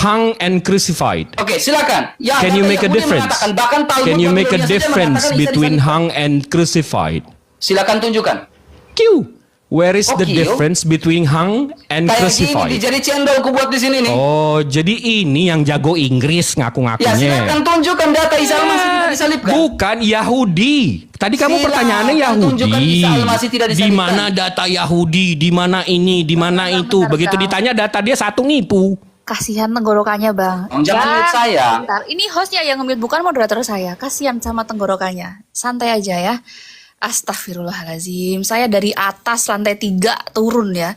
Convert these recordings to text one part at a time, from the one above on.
hung and crucified. Oke, silakan. Ya, Can you make a Yahudi difference? mengatakan, bahkan Talmud Can you make a Babilonia saja difference mengatakan Isa between disalibkan. hung and crucified? Silakan tunjukkan. Q. Where is the Q? difference between hung and Kayak gini di crucified? jari cendol ku buat di sini nih. Oh, jadi ini yang jago Inggris Ya, ngaku-ngakunya. silakan tunjukkan data Isa Al-Masih tidak disalibkan. Bukan Yahudi. Tadi kamu Silakan pertanyaannya tunjukkan Yahudi. Isa Al-Masih tidak Di disalibkan. mana data Yahudi? Di mana ini? Di mana itu? bentar, Begitu Bang. ditanya data dia satu ngipu. Kasihan tenggorokannya, Bang. Jangan mute saya. Bentar, ini hostnya yang nge-mute, bukan moderator saya. Kasihan sama tenggorokannya. Santai aja ya. Astagfirullahaladzim. Saya dari atas lantai 3 turun ya.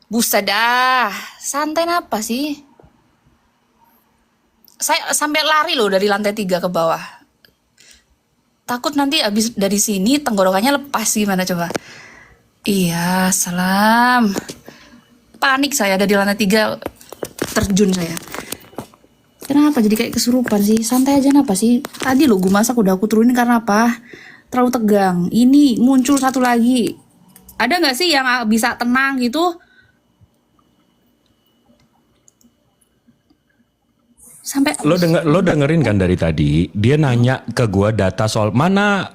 Buset dah. Santai apa sih? Saya sampai lari loh dari lantai 3 ke bawah. Takut nanti abis dari sini tenggorokannya lepas, gimana coba? Iya, salam. Panik saya dari lantai 3 terjun saya. Kenapa jadi kayak kesurupan sih? Santai aja kenapa sih? Tadi lo gue masak udah aku turunin karena apa? Terlalu tegang. Ini muncul satu lagi. Ada nggak sih yang bisa tenang gitu? Sampai Lo dengerin kan dari tadi dia nanya ke gua data soal mana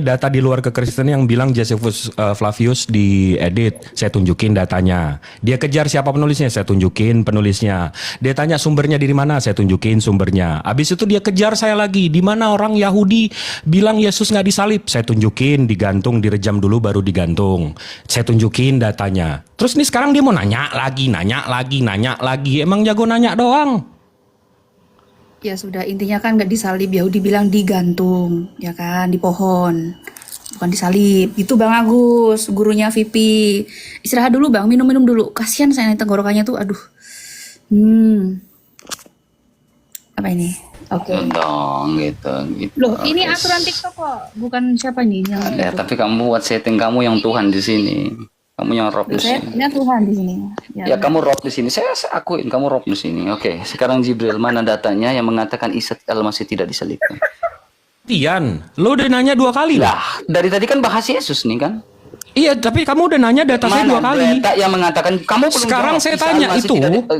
data di luar kekristen yang bilang Josephus Flavius diedit. Saya tunjukin datanya. Dia kejar siapa penulisnya, saya tunjukin penulisnya. Dia tanya sumbernya dari mana, saya tunjukin sumbernya. Abis itu dia kejar saya lagi, di mana orang Yahudi bilang Yesus nggak disalib, saya tunjukin digantung, direjam dulu baru digantung. Saya tunjukin datanya. Terus nih sekarang dia mau nanya lagi. Emang jago nanya doang. ya sudah, intinya kan nggak disalib, Yahudi bilang digantung, ya kan, di pohon, bukan disalib. Itu Bang Agus, gurunya Vipi. Istirahat dulu Bang, minum dulu. Kasihan saya nih tenggorokannya tuh, aduh. Apa ini? Oke. Dong, gitu. Loh, ini Oke. aturan TikTok kok, bukan siapa nih yang Ya, tapi kamu buat setting kamu yang Tuhan di sini. Kamu yang rob di saya sini. punya Tuhan di sini. Ya, kamu rob di sini. Saya akuin kamu rob di sini. Oke, sekarang Jibril, mana datanya yang mengatakan Isa Al-Masih tidak disalibkan? Tian, lo udah nanya 2 kali lah. Lah, dari tadi kan bahas Yesus nih kan? Iya, tapi kamu udah nanya data saya 2 kali. data yang mengatakan kamu belum Sekarang jawab, saya Isa tanya Al-Masih itu.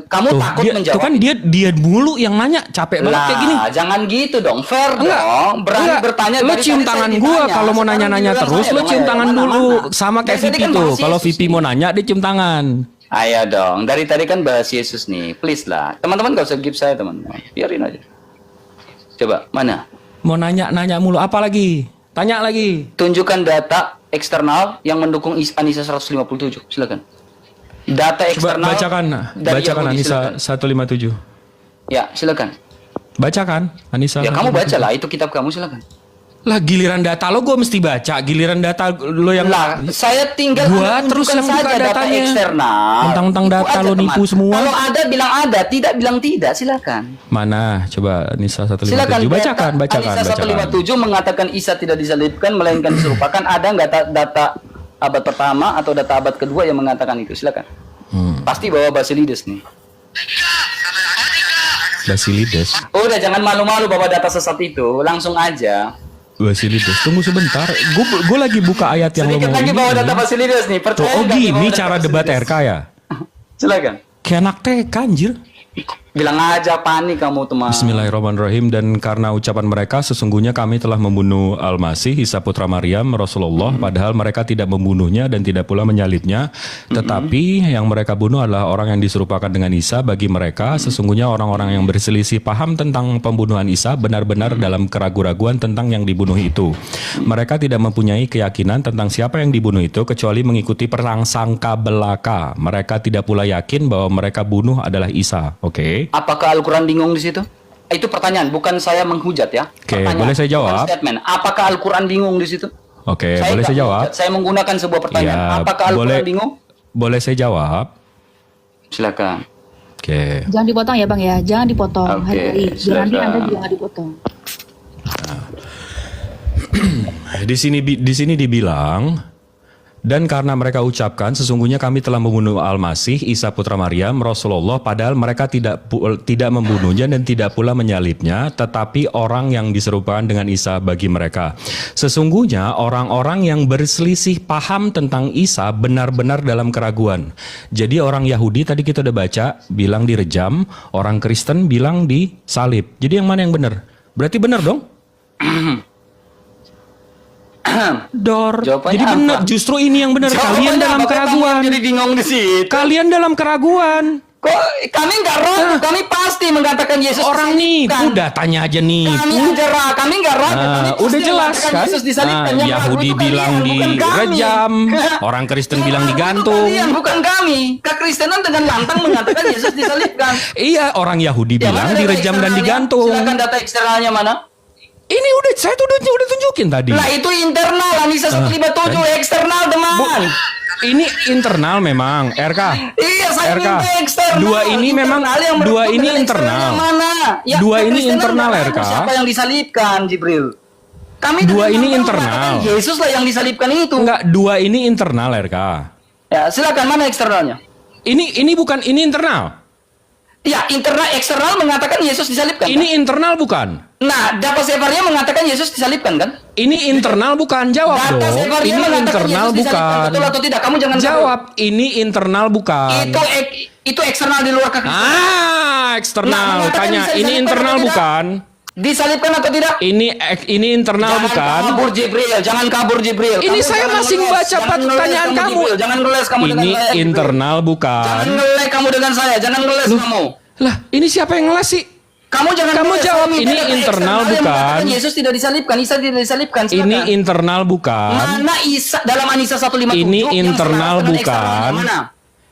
kamu Tuh, takut dia, menjawab. Itu kan dia mulu yang nanya, capek banget kayak gini. Lah, jangan gitu dong. Fair Enggak, dong. Berani enggak. bertanya. Lo Dari cium tadi saya tangan ditanya. gua kalau mau Sekarang nanya-nanya giliran terus, saya lo dong. cium Ayo, tangan mana, dulu. mana? Sama kayak Dari tadi Vipi kan tuh. bahas Kalau Yesus Vipi nih. mau nanya, dia cium tangan. Ayo dong. Dari tadi kan bahas Yesus nih. Please lah. Teman-teman gak usah give saya teman-teman. Biarin aja. Coba, mana? Mau nanya mulu, apa lagi? Tanya lagi. Tunjukkan data eksternal yang mendukung Anisa 157. Silakan. Data Coba eksternal dari bacakan Yahudi, Anisa silakan. 157. Ya, silakan. Bacakan Anisa. Ya, kamu 157. baca lah. Itu kitab kamu, silakan. Lah giliran data lo gue mesti baca. Giliran data lo yang Lah, saya tinggal Gua Anda terus tunjukkan yang buka saja data datanya. eksternal. Mentang-mentang Itu data aja, lo nipu teman. semua. Kalau ada bilang ada, tidak bilang tidak, silakan. Mana? Coba Anisa 157. Silakan Bacakan. Anisa 157 mengatakan Isa tidak disalibkan melainkan diserupakan. Ada nggak data abad pertama atau data abad kedua yang mengatakan itu? Silakan. Pasti bawa Basilides nih. Basilides. Udah jangan malu-malu bawa data sesat itu, langsung aja. Basilides. Tunggu sebentar. Gue lagi buka ayat yang lo Sedikit mau lagi ini. bawa data Basilides nih. Tuh, Percaya oh nggak nih bawa gini data cara debat Basilides? RK ya? Silakan. Kayak anak TK anjir. Bilang aja panik kamu teman. Bismillahirrahmanirrahim. Dan karena ucapan mereka sesungguhnya kami telah membunuh Al-Masih Isa putra Maryam Rasulullah, padahal mereka tidak membunuhnya dan tidak pula menyalibnya, tetapi yang mereka bunuh adalah orang yang diserupakan dengan Isa. Bagi mereka sesungguhnya orang-orang yang berselisih paham tentang pembunuhan Isa benar-benar dalam keraguan-raguan tentang yang dibunuh itu. Mereka tidak mempunyai keyakinan tentang siapa yang dibunuh itu kecuali mengikuti prasangka belaka. Mereka tidak pula yakin bahwa mereka bunuh adalah Isa. Oke. Apakah Al-Quran bingung di situ? Itu pertanyaan, bukan saya menghujat ya. Oke, Pertanyaan, boleh saya jawab? bukan statement. Apakah Al-Quran bingung di situ? Oke, Saya boleh nggak saya jawab? menghujat. Saya menggunakan sebuah pertanyaan. Ya, Apakah Al-Quran bingung? Boleh saya jawab? Silakan. Oke. Jangan dipotong ya Bang ya, jangan dipotong. Oke, Hari-hari. Biar nanti silakan. Anda juga nggak dipotong. Di sini dibilang Dan karena mereka ucapkan, sesungguhnya kami telah membunuh Al-Masih, Isa putra Maryam, Rasulullah, padahal mereka tidak membunuhnya dan tidak pula menyalibnya, tetapi orang yang diserupakan dengan Isa bagi mereka. Sesungguhnya orang-orang yang berselisih paham tentang Isa benar-benar dalam keraguan. Jadi orang Yahudi tadi kita udah baca, bilang direjam, orang Kristen bilang disalib. Jadi yang mana yang benar? Berarti benar dong? Dor. Jawabannya Jadi apa? benar, justru ini yang benar. Kalian Jawabannya dalam apa? keraguan. Kamu jadi bingung di situ. Kalian dalam keraguan. Kok kami nggak ragu, kami pasti mengatakan Yesus Orang disalibkan. nipu, udah tanya aja nih. Kami aja ragu, kami nggak ragu. Kami pasti Udah jelas mengatakan kan? Yesus disalibkan. Yang ragu Yahudi itu kalian, bilang bukan kami. direjam, orang Kristen bilang Yang ragu itu digantung. Kalian, bukan kami. Kekristenan dengan lantang mengatakan Yesus disalibkan. Iya, orang Yahudi Ya, bilang mana data direjam dan eksternalnya? digantung. Silakan data eksternalnya mana? Ini saya tuh udah tunjukin tadi. Lah itu internal, Anissa 157 eksternal teman. Ini internal memang, RK. Iya, saya RK. minta eksternal. Dua ini memang, Internal yang dua berhubung ini dengan internal. eksternalnya mana? Ya, Dua ini kekristenan internal, nggak RK. tahu Siapa yang disalibkan, Jibril? Kami Dua dari ini lantang internal. mengatakan Yesus lah yang disalibkan itu. Enggak, dua ini internal, RK. Ya, silakan mana eksternalnya? Ini bukan, ini internal. Ya, internal eksternal mengatakan Yesus disalibkan. Ini internal bukan? Nah, data Sefaria mengatakan Yesus disalibkan kan? Ini internal bukan? Jawab Data dong. Sefaria Ini mengatakan internal Yesus disalibkan, bukan? betul atau tidak? Kamu jangan Jawab, ini internal bukan? Itu eksternal di luar kekristenan. Ah, eksternal. Nah, mengatakan Tanya, bisa ini disalibkan internal atau tidak? bukan? Disalibkan atau tidak? Ini internal Jangan bukan? kabur Jibril, jangan kabur Jibril. Ini Kamu saya jangan masih ngeles, membaca jangan ngeles pertanyaan kamu. Jibril. Jangan ngeles kamu dengan Ini saya. Jibril. internal Jangan bukan? ngeles kamu dengan saya, jangan ngeles kamu. Lah, ini siapa yang ngeles sih? Kamu jangan Kamu ngeles, jawab, saya minta ini data internal eksternal yang bukan? mengatakan Yesus tidak disalibkan, Isa tidak disalibkan. Ini Silakan. internal bukan? Mana Isa dalam Anisa 157? Ini yang internal selaras dengan bukan? eksternalnya mana?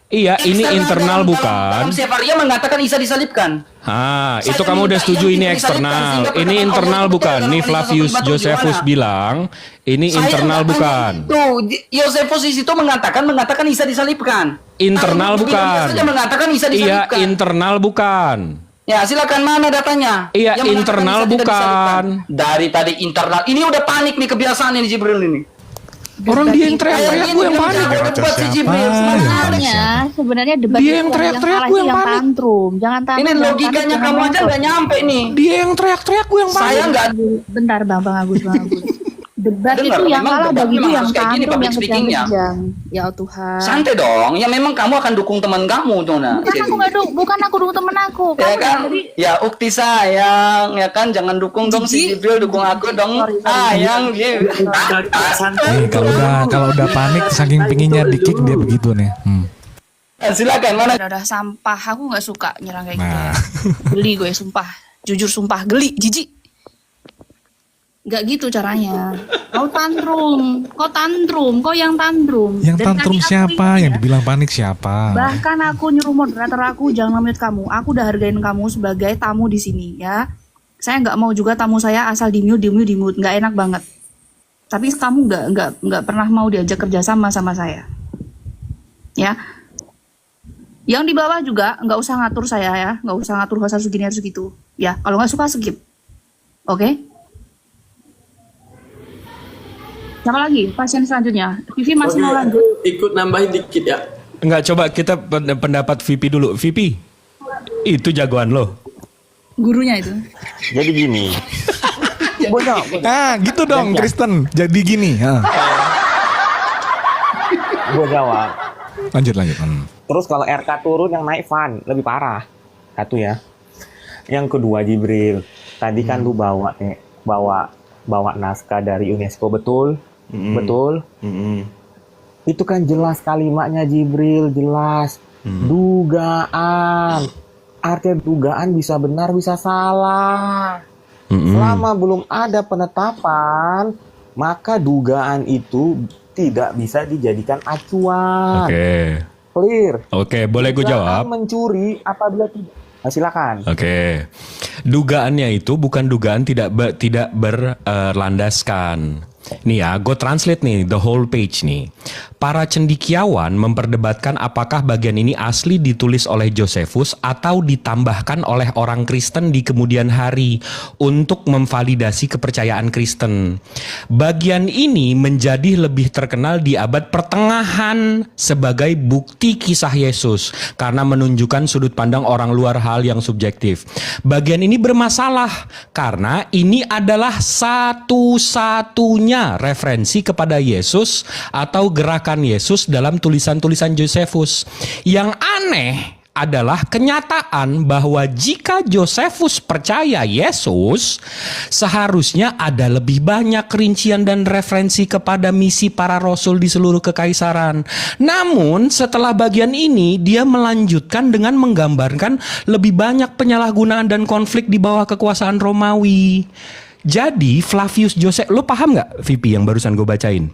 Iya, ini Eksternal internal dalam- bukan? Dalam Sefaria mengatakan Isa disalibkan. Ah, Saya itu kamu udah minta setuju yang ini tidak disalibkan, eksternal. sehingga Ini perkataan internal Allah bukan? dalam Nih Anisa Flavius 157 Josephus gimana? bilang, ini Saya internal nggak bukan? tanya itu. Yosefus itu mengatakan Isa disalibkan. Internal Kalau bukan? Biblia saja mengatakan Isa Iya, disalibkan. internal bukan? Ya, silakan mana datanya? Iya, Yang mengatakan internal Isa tidak bukan. disalibkan. Dari tadi internal. Ini udah panik nih kebiasaan ini Jibril ini. Orang dia yang teriak-teriak, gue yang panik. Debat si Jibril. Sebenarnya debat Dia itu yang teriak-teriak, salah gue itu yang panik. tantrum. Jangan tantrum. Ini jangan logikanya panik, kamu jangan aja ngotot. nggak nyampe nih. Dia yang teriak-teriak, gue yang panik. Saya nggak. Bentar Bang Agus, Bang Agus. Debat Dengar, itu yang memang kalah debat bagiku memang yang harus kayak gini tantrum, public yang speaking-nya. kejang-kejang. Ya Tuhan. Santai dong. Ya memang kamu akan dukung teman kamu tuh nah. Bukan aku dukung temen aku. Ya Kamu kan, jadi ya ukti sayang, ya kan, jangan dukung dong si Jibril, dukung aku dong. Yang Kalau udah panik saking pinginnya di-kick dia begitu nih. Silakan mana? Udah sampah, aku nggak suka nyerang kayak gitu. Nah. Geli gue sumpah, jujur sumpah geli, jijik. Nggak gitu caranya. Kau tantrum, kau yang tantrum. Yang Dan tantrum tadi aku siapa? ini Yang ya, dibilang panik siapa? Bahkan aku nyuruh moderator aku jangan mute kamu. Aku udah hargain kamu sebagai tamu di sini ya. Saya nggak mau juga tamu saya asal di mute, nggak enak banget. Tapi kamu nggak pernah mau diajak kerjasama sama saya. Ya. Yang di bawah juga nggak usah ngatur saya ya, nggak usah ngatur harus segini harus segitu. Ya, kalau nggak suka skip. Oke? Siapa lagi? Pasien selanjutnya. Vivi masih mau lanjut. Ikut nambahin dikit ya. Enggak, coba kita pendapat VP dulu. VP, itu jagoan lo. Gurunya itu. Jadi gini. Ah, gitu dong Kristen. Jadi gini. Gue jawab. Lanjut. Terus kalau RK turun yang naik Van lebih parah. Satu ya. Yang kedua Jibril. Tadi kan lu bawa naskah dari UNESCO betul? Betul? Itu kan jelas kalimatnya Jibril, jelas. Dugaan. Artinya dugaan bisa benar bisa salah. Selama belum ada penetapan, maka dugaan itu tidak bisa dijadikan acuan. Oke. Clear. Oke, boleh gue Dugaan jawab? mencuri apabila tidak. Silakan. Oke. Dugaannya itu bukan dugaan tidak berlandaskan. Nih ya, gue translate nih the whole page nih. Para cendekiawan memperdebatkan apakah bagian ini asli ditulis oleh Josephus atau ditambahkan oleh orang Kristen di kemudian hari untuk memvalidasi kepercayaan Kristen. Bagian ini menjadi lebih terkenal di abad pertengahan sebagai bukti kisah Yesus karena menunjukkan sudut pandang orang luar hal yang subjektif. Bagian ini bermasalah karena ini adalah satu-satunya referensi kepada Yesus atau gerakan Yesus dalam tulisan-tulisan Josephus. Yang aneh adalah kenyataan bahwa jika Josephus percaya Yesus, seharusnya ada lebih banyak rincian dan referensi kepada misi para rasul di seluruh kekaisaran. Namun setelah bagian ini, dia melanjutkan dengan menggambarkan lebih banyak penyalahgunaan dan konflik di bawah kekuasaan Romawi. Jadi Flavius Joseph, lo paham nggak VP yang barusan gue bacain?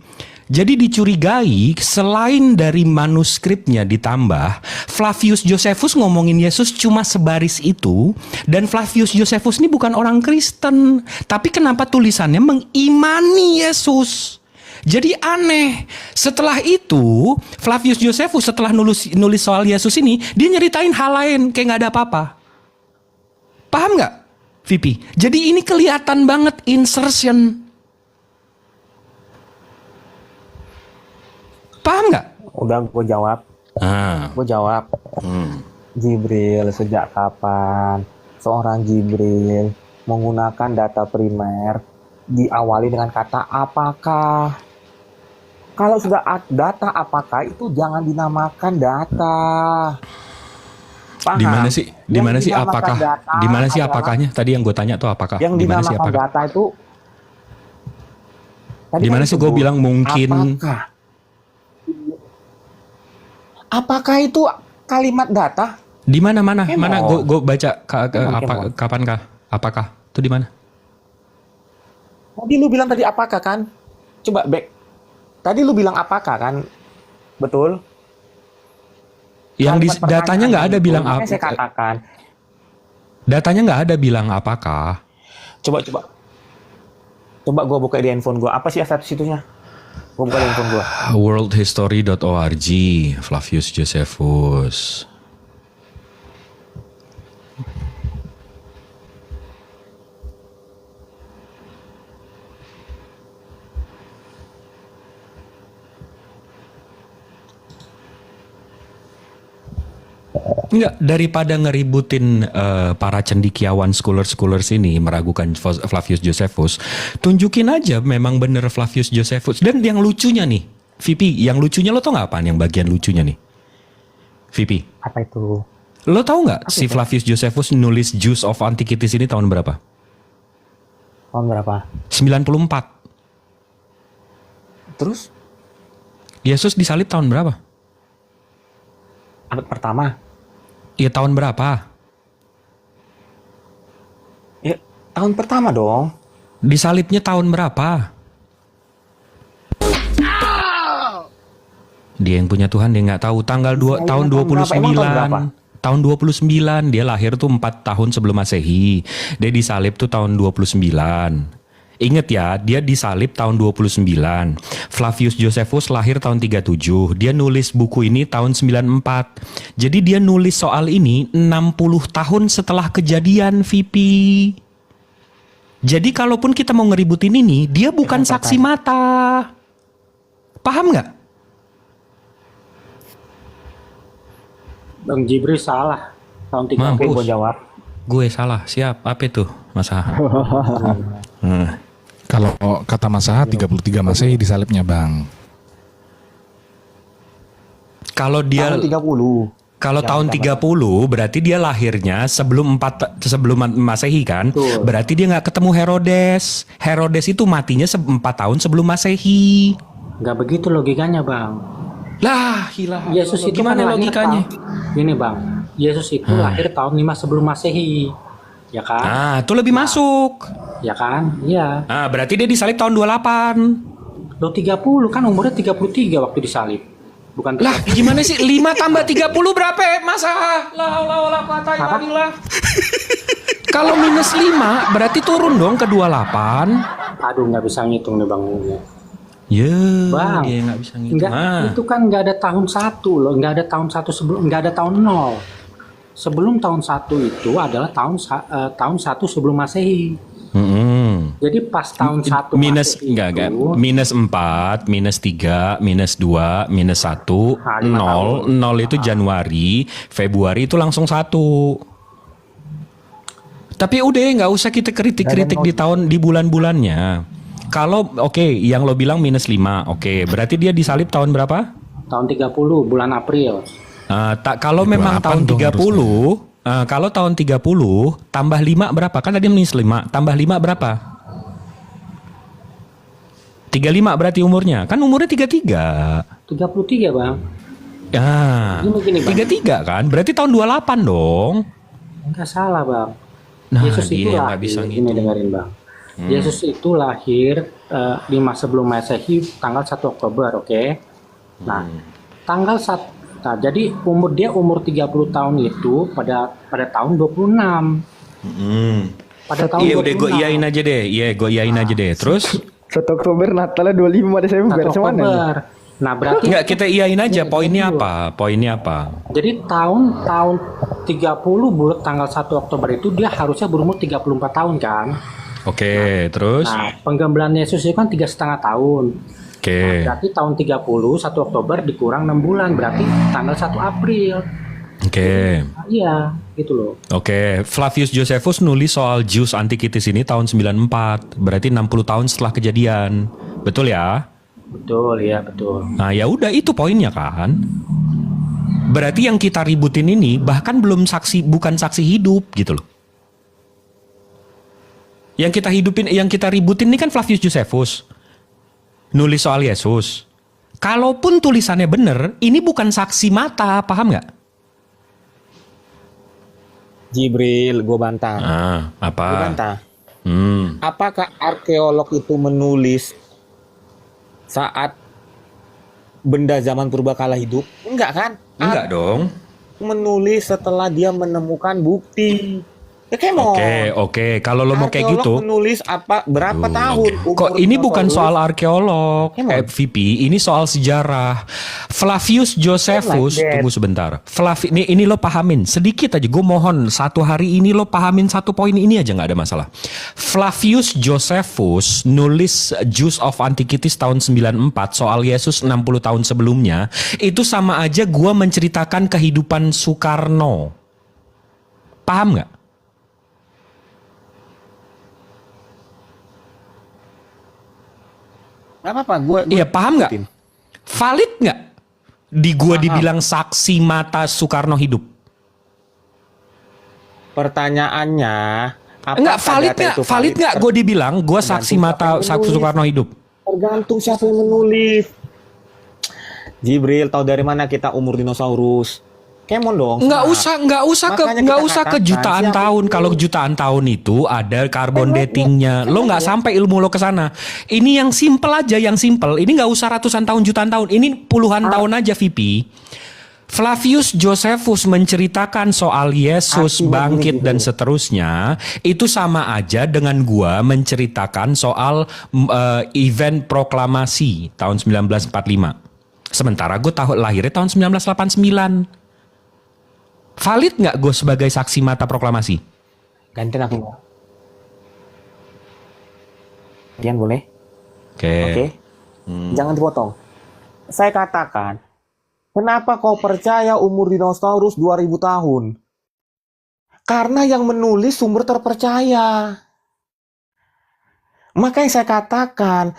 Jadi dicurigai selain dari manuskripnya ditambah, Flavius Josephus ngomongin Yesus cuma sebaris itu, dan Flavius Josephus ini bukan orang Kristen, tapi kenapa tulisannya mengimani Yesus? Jadi aneh. Setelah itu, Flavius Josephus setelah nulis soal Yesus ini, dia nyeritain hal lain kayak nggak ada apa-apa. Paham nggak, VP? Jadi ini kelihatan banget insertion. Paham nggak? Udah gue jawab. Gue jawab. Jibril, sejak kapan seorang Jibril menggunakan data primer diawali dengan kata apakah? Kalau sudah data apakah itu jangan dinamakan data. Paham? Di mana sih? Di Yang mana sih dinamakan apakah? data Di mana sih adalah- apakahnya? Tadi yang gue tanya tuh apakah? Yang Di mana sih dinamakan apakah? data itu tadi Di kan mana sih gue disebut, bilang mungkin? Apakah itu kalimat data? Di mana mana? Emang. Mana gue baca Emang. kapankah? Apakah? Itu di mana? Tadi lu bilang tadi apakah kan? Coba back. Tadi lu bilang apakah kan? Betul? Yang di Kalimat datanya nggak ada pertanyaan bilang itu, apa? makanya saya katakan. Datanya nggak ada bilang apakah? Coba gue buka di handphone gue. Apa sih status itunya? Gue buka di handphone gue. Worldhistory.org, Flavius Josephus. Enggak, daripada ngeributin para cendekiawan scholars ini meragukan Flavius Josephus, tunjukin aja memang bener Flavius Josephus. Dan yang lucunya nih, VP, yang lucunya lo tau nggak apaan yang bagian lucunya nih? VP, Apa itu? lo tau nggak si Flavius Josephus nulis Jews of Antiquities ini tahun berapa? Tahun berapa? 94. Terus? Yesus disalib tahun berapa? Abad pertama? Ya tahun berapa? Ya, tahun pertama dong. Disalibnya tahun berapa? Dia yang punya Tuhan, dia nggak tahu. Tanggal Disalibnya tahun tahun berapa? Emang tahun berapa? 29. Tahun 29. Dia lahir tuh 4 tahun sebelum Masehi. Dia disalib tuh tahun 29. Ingat ya, dia disalib tahun 29. Flavius Josephus lahir tahun 37. Dia nulis buku ini tahun 94. Jadi dia nulis soal ini 60 tahun setelah kejadian, VP. Jadi kalaupun kita mau ngeributin ini, dia bukan saksi mata. Paham nggak? Bang Jibril salah. Tahun 30. Mampus. Oke, gue jawab. Gue salah. Siap. Apa itu, Mas Aha? Kalau kata Mas Aha 33 Masehi disalibnya Bang. Kalau dia Tahun 30. kalau Ya, tahun 30 berarti dia lahirnya sebelum Masehi kan? Betul. Berarti dia nggak ketemu Herodes. Herodes itu matinya 4 tahun sebelum Masehi. Nggak begitu logikanya, Bang. Lah, gila. Yesus itu Gimana kan lahir logikanya? Gini, Bang. Yesus itu lahir tahun 5 sebelum Masehi. Ya kan? Ah, itu lebih masuk. Ya kan? Iya. Ah, berarti dia disalib tahun 28. Lo 30 kan umurnya 33 waktu disalib. Bukan Lah, gimana sih? 5 tambah 30 berapa, Mas Ah? La kata ilah. Kalau minus 5 berarti turun dong ke 28. Aduh, nggak bisa ngitung nih, Bang. Ya, Bang, dia nggak bisa ngitung. Enggak, Ah. itu kan nggak ada tahun 1 loh, nggak ada tahun 1 sebelum, nggak ada tahun 0. Sebelum tahun 1 itu adalah tahun 1 sebelum Masehi. Mm-mm. Jadi pas tahun 1 Minus Masehi enggak itu, minus 4, minus 3, minus 2, minus 1, Ah, 5 0, tahun. 0 itu Januari, Februari itu langsung 1. Tapi udah nggak usah kita kritik-kritik di bulan-bulannya. Kalau oke, yang lo bilang minus 5, oke, berarti dia disalib tahun berapa? tahun 30 bulan April. Kalau memang 28 tahun dong 30, kalau tahun 30 tambah 5 berapa? Kan tadi minus 5, tambah 5 berapa? 35 berarti umurnya. Kan umurnya 33. 33 Bang. Ya, Ini begini, Bang. 33 kan? Berarti tahun 28 dong. Enggak salah Bang. Nah, Yesus itu dia nggak lahir, bisa ini ngitung. dengerin Bang. Yesus itu lahir 5 sebelum Masehi tanggal 1 Oktober, oke? Nah, tanggal 1, nah, jadi umur 30 tahun itu pada tahun 26. Pada tahun Iya udah 26. gue iyain aja deh. Iya gue iyain aja deh. Terus 1 Oktober Natalnya 25 Desember 1 Cuman Oktober. Nah, berarti enggak kita iyain aja. Iya, Poinnya betul. apa? Poinnya apa? jadi tahun 30 bulan tanggal 1 Oktober itu dia harusnya berumur 34 tahun kan? Oke, terus Nah, penggembalaan Yesus itu kan 3,5 tahun. oke. Berarti tahun 30, 1 Oktober dikurang 6 bulan, berarti tanggal 1 April. Oke. Nah, iya, gitu loh. Oke, Flavius Josephus nulis soal Jus Antiquities ini tahun 94. Berarti 60 tahun setelah kejadian. Betul ya? Betul, ya betul. Nah, ya udah itu poinnya kan. Berarti yang kita ributin ini bahkan bukan saksi hidup gitu loh. Yang kita ributin ini kan Flavius Josephus. Nulis soal Yesus. Kalaupun tulisannya bener, ini bukan saksi mata, paham nggak? Jibril, gue bantah. Gue Apa? bantah. Hmm. Apakah arkeolog itu menulis saat benda zaman purbakala hidup? Enggak kan? Enggak dong. Menulis setelah dia menemukan bukti. Ya kemon. Oke. Kalau lo mau kayak Arkeolog gitu, menulis berapa tahun? kok ini bukan soal arkeolog, Emang? VP, ini soal sejarah. Flavius Josephus, Like that. tunggu sebentar. Ini lo pahamin sedikit aja. Gue mohon satu hari ini lo pahamin satu poin ini aja nggak ada masalah. Flavius Josephus nulis Jus of Antiquities tahun 94 soal Yesus 60 tahun sebelumnya. Itu sama aja gue menceritakan kehidupan Soekarno. Paham nggak? Gak apa-apa, gue Iya paham nggak? ikutin. Valid nggak? Di gua dibilang saksi mata Soekarno hidup. Pertanyaannya, Enggak apakah valid data nggak? itu Valid nggak? Gue dibilang gue saksi mata Soekarno hidup. Tergantung siapa yang menulis. Jibril, tahu dari mana kita umur dinosaurus? Kemon dong. Nggak Smart. usah Makanya nggak kita usah ke katakan jutaan siapa tahun. yang Kalau menulis. jutaan tahun itu ada carbon datingnya. Lo nggak sampai ilmu lo ke sana. Ini yang simple aja, yang simple. Ini nggak usah ratusan tahun, jutaan tahun. Ini puluhan tahun aja, VP. Flavius Josephus menceritakan soal Yesus bangkit dan seterusnya, itu sama aja dengan gua menceritakan soal event proklamasi tahun 1945. Sementara gue lahirnya tahun 1989. Valid nggak gue sebagai saksi mata proklamasi? Gantian aku. Gian boleh? Oke. Jangan dipotong. Saya katakan, kenapa kau percaya umur dinosaurus 2000 tahun? Karena yang menulis sumber terpercaya. Makanya saya katakan,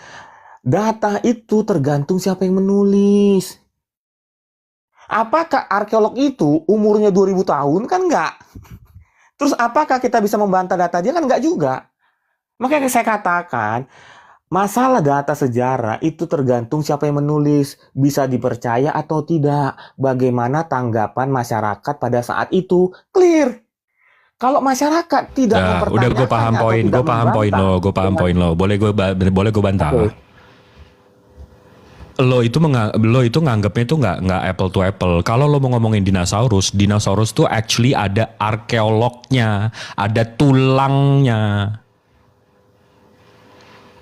data itu tergantung siapa yang menulis. Apakah arkeolog itu umurnya 2000 tahun? Kan enggak. Terus apakah kita bisa membantah data dia? Kan enggak juga. Makanya saya katakan, masalah data sejarah itu tergantung siapa yang menulis. Bisa dipercaya atau tidak. Bagaimana tanggapan masyarakat pada saat itu. Clear. Kalau masyarakat tidak mempertanyakan Udah gue paham atau poin, tidak gue paham poin lo, gue paham poin lo. Boleh gue bantah. Oke. Lo itu nganggapnya itu nggak apple to apple. Kalau lo mau ngomongin dinosaurus tuh actually ada arkeolognya, ada tulangnya.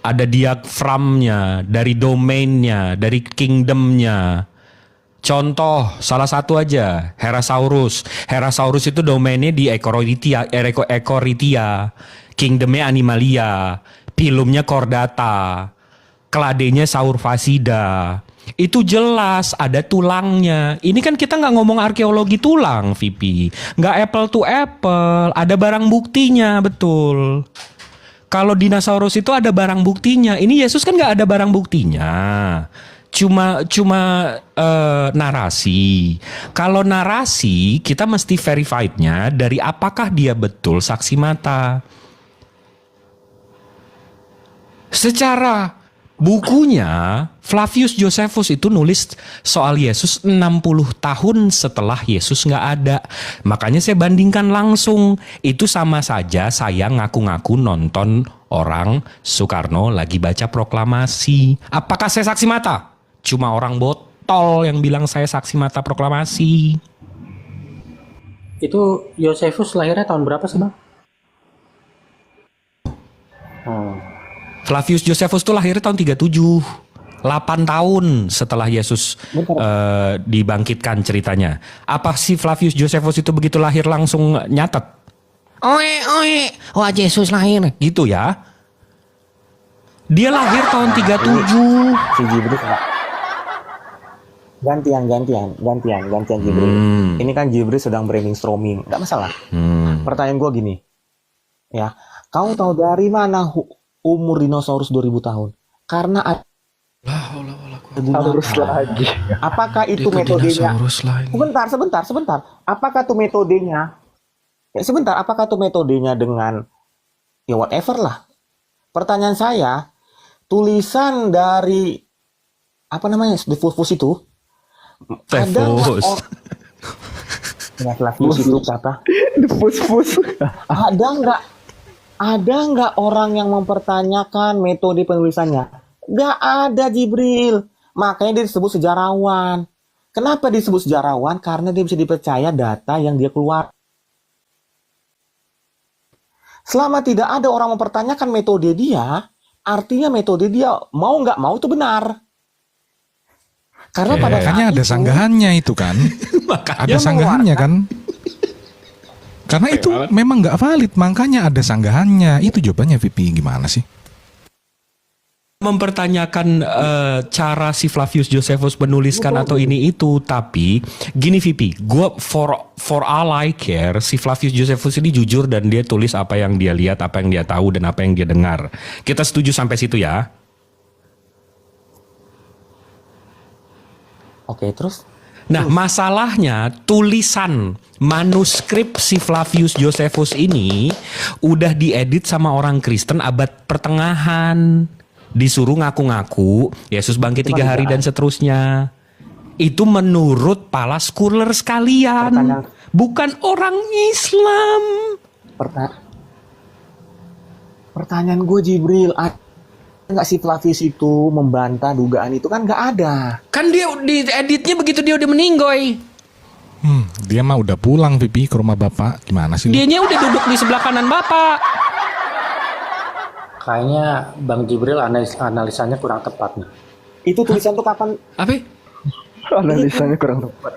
ada diaframnya, dari domainnya, dari kingdomnya. Contoh, salah satu aja, Herasaurus. Herasaurus itu domainnya di Echoritia, kingdomnya Animalia, pilumnya Chordata, keladenya Saurfacida. Itu jelas ada tulangnya. Ini kan kita nggak ngomong arkeologi tulang, VP. Nggak apple to apple, ada barang buktinya, betul. Kalau dinosaurus itu ada barang buktinya. Ini Yesus kan nggak ada barang buktinya. Cuma narasi. Kalau narasi kita mesti verified-nya dari apakah dia betul saksi mata. Secara bukunya Flavius Josephus itu nulis soal Yesus 60 tahun setelah Yesus nggak ada. Makanya saya bandingkan langsung. Itu sama saja saya ngaku-ngaku nonton orang Soekarno lagi baca proklamasi. Apakah saya saksi mata? Cuma orang botol yang bilang saya saksi mata proklamasi. Itu Josephus lahirnya tahun berapa sih, Bang? Flavius Josephus itu lahirnya tahun 37. 8 tahun setelah Yesus dibangkitkan ceritanya. Apa si Flavius Josephus itu begitu lahir langsung nyatet? Wah Yesus lahir. Gitu ya. Dia lahir tahun 37. Si Jibril gantian Jibril. Ini kan Jibril sedang brainstorming, nggak masalah. Pertanyaan gue gini, ya, kau tahu dari mana umur dinosaurus 2000 tahun? Karena Harus lagi. apakah itu metodenya? Sebentar. Apakah itu metodenya? Ya, sebentar, apakah itu metodenya dengan ya whatever lah. Pertanyaan saya, tulisan dari apa namanya Flavius itu? Flavius. Flavius itu kata. Fus. Ada nggak orang yang mempertanyakan metode penulisannya? Nggak ada, Jibril. Makanya dia disebut sejarawan. Kenapa disebut sejarawan? Karena dia bisa dipercaya data yang dia keluar. Selama tidak ada orang mempertanyakan metode dia, artinya metode dia mau nggak mau itu benar. Karena pada Makanya saat ada itu, sanggahannya itu kan. Ada sanggahannya kan. Karena itu memang nggak valid, makanya ada sanggahannya. Itu jawabannya VP, gimana sih? Mempertanyakan cara si Flavius Josephus menuliskan atau ini itu, tapi gini VP, gue for all I care, si Flavius Josephus ini jujur dan dia tulis apa yang dia lihat, apa yang dia tahu dan apa yang dia dengar. Kita setuju sampai situ ya? Oke, terus? Nah, masalahnya tulisan manuskrip si Flavius Josephus ini udah diedit sama orang Kristen abad pertengahan. Disuruh ngaku-ngaku Yesus bangkit 3 hari dan seterusnya. Itu menurut para scholar sekalian, bukan orang Islam. Pertanyaan gue, Jibril, nggak si Flavius itu membantah dugaan itu? Kan nggak ada. Kan dia di editnya begitu dia udah meninggoy. Dia mah udah pulang VP ke rumah bapak. Gimana sih? Dianya udah duduk di sebelah kanan bapak. Kayaknya Bang Jibril analisanya kurang tepat nih. Itu tulisan tuh kapan? Apa? Analisanya kurang tepat.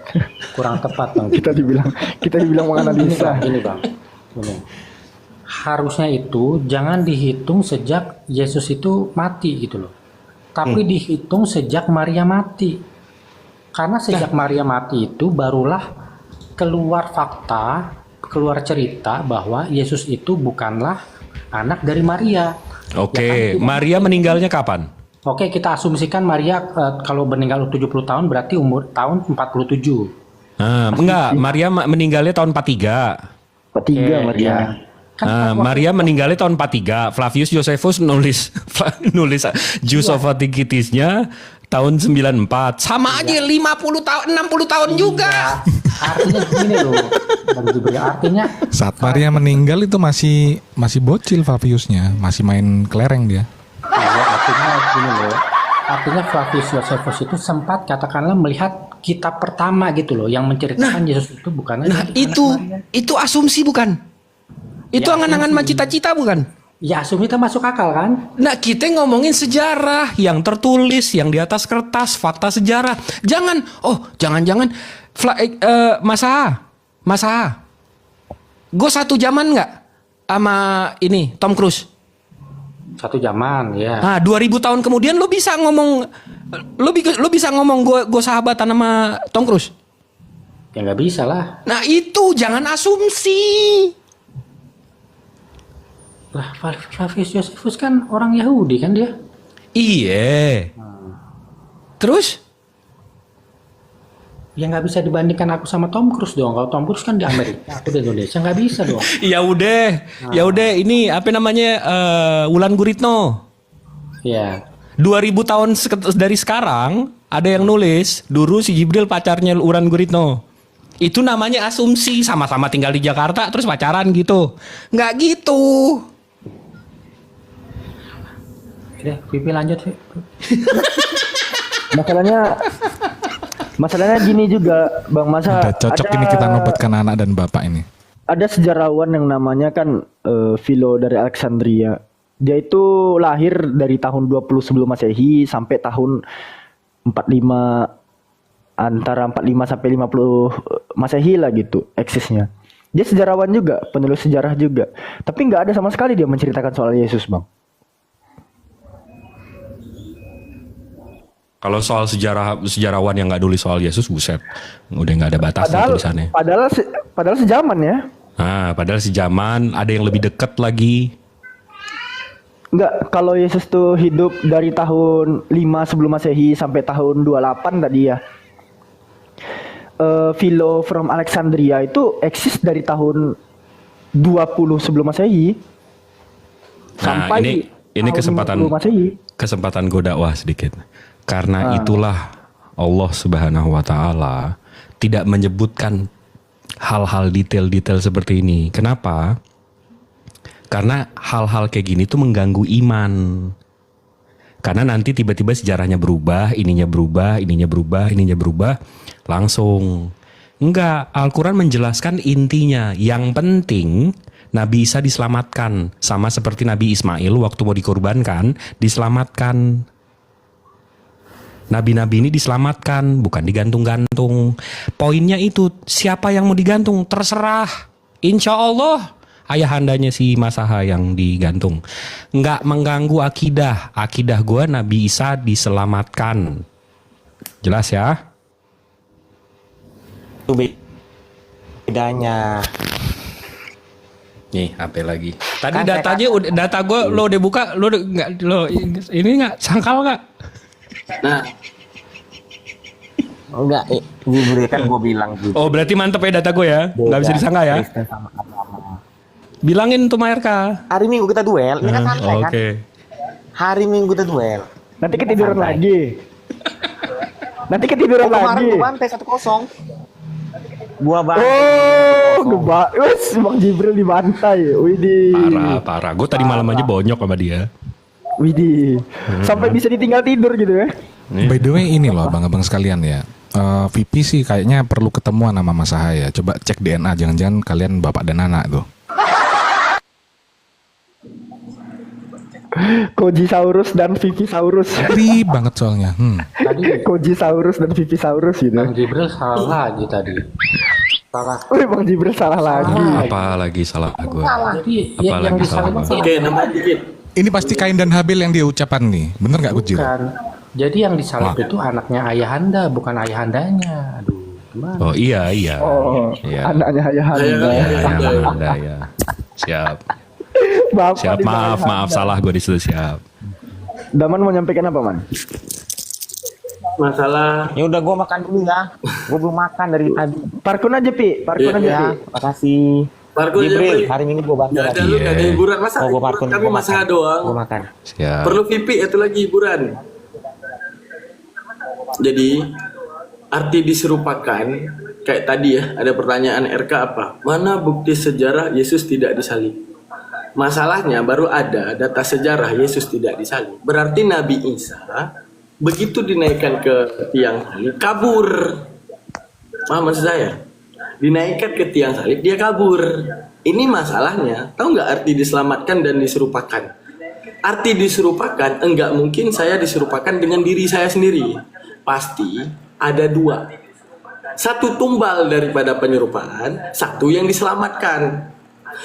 Kurang tepat, Bang. Kita dibilang menganalisa. Ini Bang. Ini. Harusnya itu jangan dihitung sejak Yesus itu mati gitu loh. Tapi dihitung sejak Maria mati. Karena sejak Maria mati itu barulah keluar fakta, keluar cerita bahwa Yesus itu bukanlah anak dari Maria. Oke, Maria meninggalnya kapan? Oke, kita asumsikan Maria kalau meninggal 70 tahun berarti umur tahun 47. Enggak, Maria meninggalnya tahun 43. Tiga Maria. Ya. Maria meninggalnya tahun 43. Flavius Josephus nulis Jus of Antiquities-nya tahun 94. Sama aja 50 tahun, 60 tahun juga. Artinya gini loh, Bang Jibril. Artinya Saat Maria meninggal itu masih bocil Flaviusnya, masih main kelereng dia. ya, artinya gini loh. Artinya Flavius Josephus itu sempat katakanlah melihat kitab pertama gitu loh yang menceritakan Yesus itu bukan Nah, itu asumsi bukan? Itu Ya, angan-angan cita-cita bukan? Ya asumsi itu masuk akal kan? Nah, kita ngomongin sejarah yang tertulis, yang di atas kertas, fakta sejarah. Jangan-jangan masa gue satu zaman nggak sama ini Tom Cruise? Satu zaman ya. Nah, 2000 tahun kemudian lo bisa ngomong gue sahabatan sama Tom Cruise? Ya nggak bisa lah. Nah, itu jangan asumsi. Lah Flavius Josephus kan orang Yahudi kan dia? Iya. Terus? Ya nggak bisa dibandingkan aku sama Tom Cruise dong. Kalau Tom Cruise kan di Amerika, aku di Indonesia, nggak bisa dong. Ya udah ini apa namanya Wulan Guritno. Ya. 2000 tahun dari sekarang ada yang nulis dulu si Jibril pacarnya Wulan Guritno. Itu namanya asumsi, sama-sama tinggal di Jakarta terus pacaran gitu. Nggak gitu. Udah, Pipi lanjut, Pi. Masalahnya gini juga, Bang Masa. Udah cocok ini kita nobatkan anak dan bapak ini. Ada sejarawan yang namanya kan Philo dari Alexandria. Dia itu lahir dari tahun 20 sebelum Masehi sampai tahun 45, antara 45 sampai 50 Masehi lah gitu eksisnya. Dia sejarawan juga, penulis sejarah juga. Tapi nggak ada sama sekali dia menceritakan soal Yesus, Bang. Kalau soal sejarawan yang nggak nulis soal Yesus, buset, udah nggak ada batasnya tulisannya. Padahal sejaman ya. Padahal sejaman, ada yang lebih dekat lagi. Enggak, kalau Yesus tuh hidup dari tahun 5 sebelum Masehi sampai tahun 28 tadi ya. Philo from Alexandria itu eksis dari tahun 20 sebelum Masehi sampai ini tahun 20 Masehi. kesempatan gue dakwah sedikit. Karena itulah Allah Subhanahu wa taala tidak menyebutkan hal-hal detail-detail seperti ini. Kenapa? Karena hal-hal kayak gini tuh mengganggu iman. Karena nanti tiba-tiba sejarahnya berubah, ininya berubah, langsung. Enggak, Al-Quran menjelaskan intinya. Yang penting Nabi Isa diselamatkan. Sama seperti Nabi Ismail waktu mau dikorbankan, diselamatkan. Nabi-nabi ini diselamatkan, bukan digantung-gantung. Poinnya itu, siapa yang mau digantung, terserah. Insya Allah ayahandanya si Masaha yang digantung. Nggak mengganggu akidah. Akidah gue Nabi Isa diselamatkan. Jelas ya? Itu bedanya. Nih, apa lagi? Tadi datanya data gue lo udah buka, ini nggak sangkal nggak? Nah, enggak, Jibril kan gue bilang gitu. Oh, berarti mantep ya data gue ya? Nggak bisa disangka ya? Kristen sama agama. Bilangin tuh RK. Hari Minggu kita duel, ini kan santai kan? Oke. Hari Minggu kita duel. Nanti ketiduran lagi. Kemarin gue bantai 1-0. Gua bantai. Bang Jibril dibantai. Widih. Parah. Gue tadi malam aja bonyok sama dia. Widih. Sampai bisa ditinggal tidur gitu ya. By the way ini loh abang-abang sekalian ya. VP sih kayaknya perlu ketemuan sama Mas Sahaya. Coba cek DNA, jangan-jangan kalian bapak dan anak tuh. Kojisaurus dan Vivisaurus. Ngeri banget soalnya. Tadi Kojisaurus dan Vivisaurus gitu. Bang Jibril salah lagi tadi. Salah. Bang Jibril salah lagi. Apa lagi salah gue? Jadi Apa lagi salah gue? Oke, nama dikit. Ini pasti Kain dan Habil yang dia ucapan nih. Bener nggak Kujil? bukan. Jadi yang disalib itu anaknya ayahanda, bukan ayahandanya. Aduh, gimana? Oh iya. Oh, Iya. anaknya Ayahanda. Ayahanda ya. Siap. Bapak Maaf salah gue disitu, siap. Daman mau nyampaikan apa, Man? Masalah Ya udah gue makan dulu ya. Gue belum makan dari tadi. Parkun aja, Pi. Ya, makasih. Marco Jibril, Jibril. hari Minggu gue bantu Gak ada lagi. lu, gak ada hiburan. Masa Oh, gue hiburan parkun, kami gue masalah makan. doang. Gue makan. Siap. Perlu pipi itu lagi hiburan. Jadi arti diserupakan kayak tadi ya, ada pertanyaan RK apa? Mana bukti sejarah Yesus tidak disalib? Masalahnya baru ada data sejarah Yesus tidak disalib. Berarti Nabi Isa begitu dinaikkan ke tiang salib kabur. Paham maksud saya? dinaikkan ke tiang salib, dia kabur. Ini masalahnya. Tahu nggak arti diselamatkan dan diserupakan? Arti diserupakan, enggak mungkin saya diserupakan dengan diri saya sendiri. Pasti ada dua. Satu tumbal daripada penyerupaan, satu yang diselamatkan.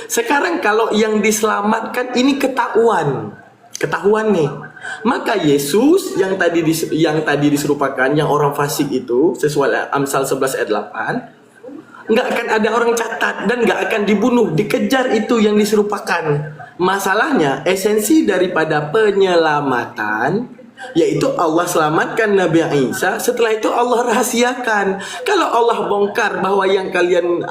Sekarang kalau yang diselamatkan ini ketahuan nih. Maka Yesus yang tadi diserupakan, yang orang fasik itu, sesuai Amsal 11 ayat 8, nggak akan ada orang catat dan nggak akan dibunuh, dikejar itu yang diserupakan. Masalahnya esensi daripada penyelamatan yaitu Allah selamatkan Nabi Isa, setelah itu Allah rahasiakan. Kalau Allah bongkar bahwa yang kalian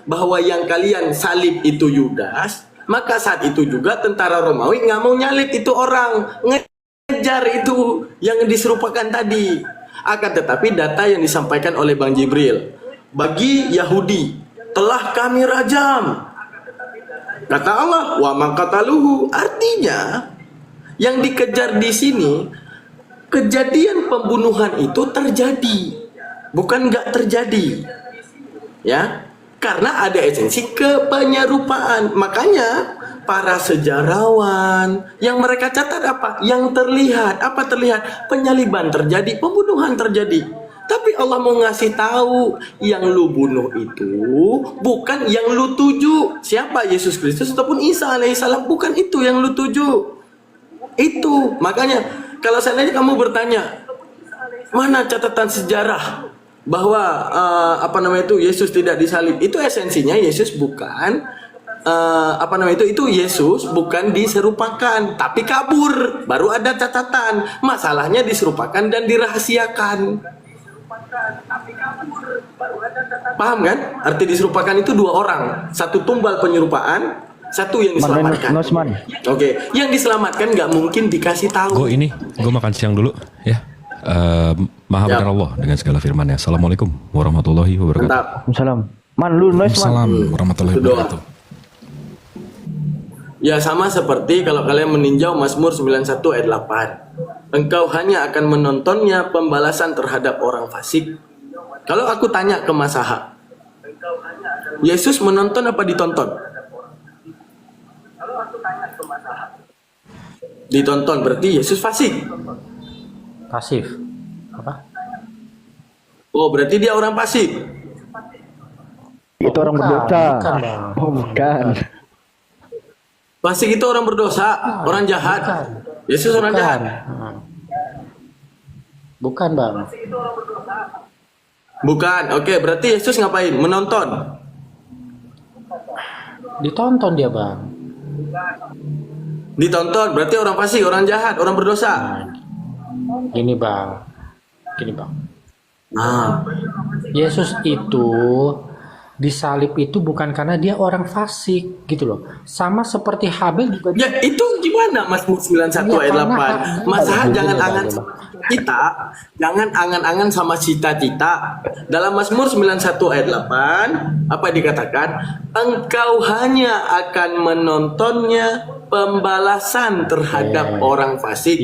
bahwa yang kalian salib itu Yudas, maka saat itu juga tentara Romawi nggak mau nyalip itu orang, ngejar itu yang diserupakan tadi. Akan tetapi data yang disampaikan oleh Bang Jibril, bagi Yahudi telah kami rajam, kata Allah, wa maqataluhu. Artinya yang dikejar di sini, kejadian pembunuhan itu terjadi, bukan nggak terjadi, ya, karena ada esensi kepenyerupaan. Makanya para sejarawan yang mereka catat apa? Yang terlihat, apa terlihat? Penyaliban terjadi, pembunuhan terjadi. Tapi Allah mau ngasih tahu, yang lu bunuh itu bukan yang lu tuju. Siapa? Yesus Kristus ataupun Isa alaihissalam, bukan itu yang lu tuju. Itu makanya kalau seandainya kamu bertanya mana catatan sejarah bahwa Yesus tidak disalib, itu esensinya Yesus bukan itu Yesus bukan diserupakan tapi kabur, baru ada catatan. Masalahnya diserupakan dan dirahasiakan. Paham kan? Arti diserupakan itu dua orang, satu tumbal penyerupaan, satu yang diselamatkan. Oke, yang diselamatkan nggak mungkin dikasih tahu. Gue makan siang dulu ya. Maha benar Allah dengan segala firman-Nya. Assalamualaikum warahmatullahi wabarakatuh. Waalaikumsalam. Waalaikumsalam warahmatullahi wabarakatuh. Ya sama seperti kalau kalian meninjau Mazmur 91 ayat 8. Engkau hanya akan menontonnya pembalasan terhadap orang fasik. Kalau aku tanya ke Mas Aha, Yesus menonton apa ditonton? Ditonton, berarti Yesus fasik. Pasif. Apa? Oh, berarti dia orang fasik. Itu orang berdosa. Bukan, Bang. Oh, bukan. Fasik itu orang berdosa, orang jahat. Yesus orang jahat. Bukan, Bang. Bukan. Oke, berarti Yesus ngapain? Menonton. Ditonton dia, Bang. Ditonton, berarti orang fasik, orang jahat, orang berdosa. Gini, Bang. Nah, Yesus itu disalib itu bukan karena dia orang fasik gitu loh. Sama seperti Habel juga. ya itu gimana Mazmur 91 ayat 8? Mas Aha jangan angan kita, jangan angan-angan sama cita-cita. Dalam Mazmur 91 ayat 8, apa dikatakan? Engkau hanya akan menontonnya pembalasan terhadap orang fasik.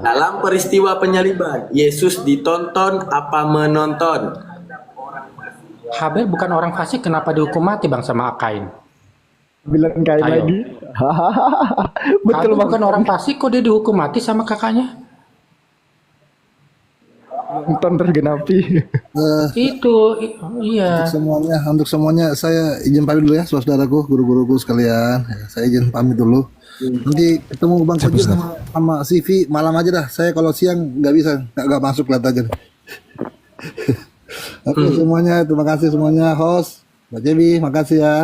Dalam peristiwa penyaliban, Yesus ditonton apa menonton? Habel bukan orang fasik, kenapa dihukum mati, Bang, sama Kain? Bilang Kain Ayo. lagi. Betul, Habel Bang. bukan orang fasik, kok dia dihukum mati sama kakaknya? Nonton tergenapi. Iya. Untuk semuanya saya izin pamit dulu ya, saudaraku, guru-guruku sekalian. Saya izin pamit dulu. Nanti ketemu Bang Kojo sama CV malam aja dah. Saya kalau siang nggak bisa, nggak masuk lihat aja. Oke semuanya, terima kasih semuanya, host Mbak Cebi, makasih ya.